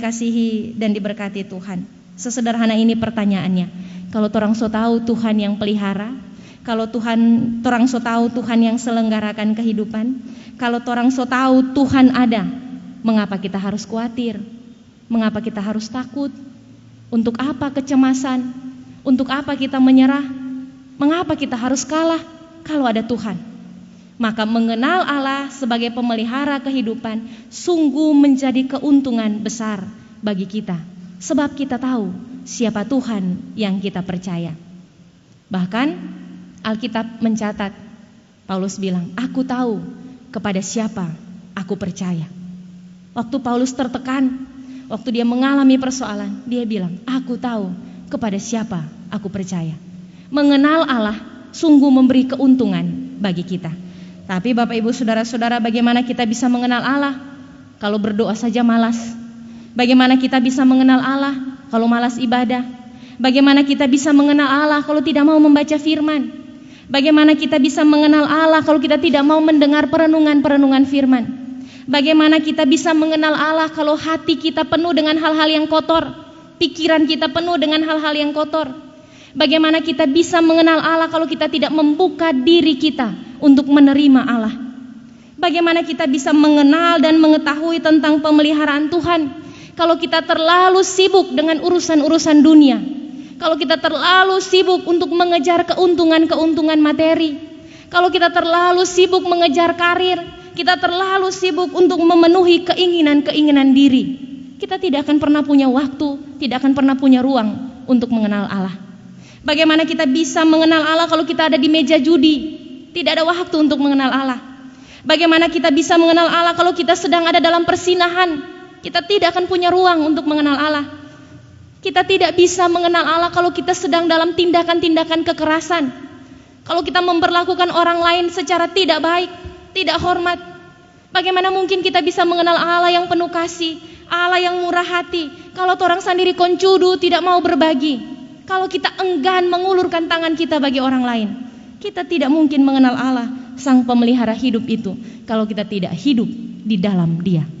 dikasihi dan diberkati Tuhan, sesederhana ini pertanyaannya. Kalau torang so tahu Tuhan yang pelihara, kalau torang so tahu Tuhan yang selenggarakan kehidupan, kalau torang so tahu Tuhan ada, mengapa kita harus khawatir? Mengapa kita harus takut? Untuk apa kecemasan? Untuk apa kita menyerah? Mengapa kita harus kalah kalau ada Tuhan? Maka mengenal Allah sebagai pemelihara kehidupan sungguh menjadi keuntungan besar bagi kita, sebab kita tahu siapa Tuhan yang kita percaya. Bahkan Alkitab mencatat, Paulus bilang, aku tahu kepada siapa aku percaya. Waktu Paulus tertekan, waktu dia mengalami persoalan, dia bilang, aku tahu kepada siapa aku percaya. Mengenal Allah sungguh memberi keuntungan bagi kita. Tapi Bapak Ibu Saudara-saudara, bagaimana kita bisa mengenal Allah kalau berdoa saja malas? Bagaimana kita bisa mengenal Allah kalau malas ibadah? Bagaimana kita bisa mengenal Allah kalau tidak mau membaca firman? Bagaimana kita bisa mengenal Allah kalau kita tidak mau mendengar perenungan-perenungan firman? Bagaimana kita bisa mengenal Allah kalau hati kita penuh dengan hal-hal yang kotor, pikiran kita penuh dengan hal-hal yang kotor? Bagaimana kita bisa mengenal Allah kalau kita tidak membuka diri kita untuk menerima Allah? Bagaimana kita bisa mengenal dan mengetahui tentang pemeliharaan Tuhan kalau kita terlalu sibuk dengan urusan-urusan dunia? Kalau kita terlalu sibuk untuk mengejar keuntungan-keuntungan materi, kalau kita terlalu sibuk mengejar karir, kita terlalu sibuk untuk memenuhi keinginan-keinginan diri, kita tidak akan pernah punya waktu, tidak akan pernah punya ruang untuk mengenal Allah. Bagaimana kita bisa mengenal Allah kalau kita ada di meja judi, tidak ada waktu untuk mengenal Allah? Bagaimana kita bisa mengenal Allah kalau kita sedang ada dalam persinahan, kita tidak akan punya ruang untuk mengenal Allah? Kita tidak bisa mengenal Allah kalau kita sedang dalam tindakan-tindakan kekerasan, kalau kita memperlakukan orang lain secara tidak baik, tidak hormat. Bagaimana mungkin kita bisa mengenal Allah yang penuh kasih, Allah yang murah hati, kalau orang sendiri koncudu, tidak mau berbagi? Kalau kita enggan mengulurkan tangan kita bagi orang lain, kita tidak mungkin mengenal Allah, Sang Pemelihara hidup itu, kalau kita tidak hidup di dalam Dia.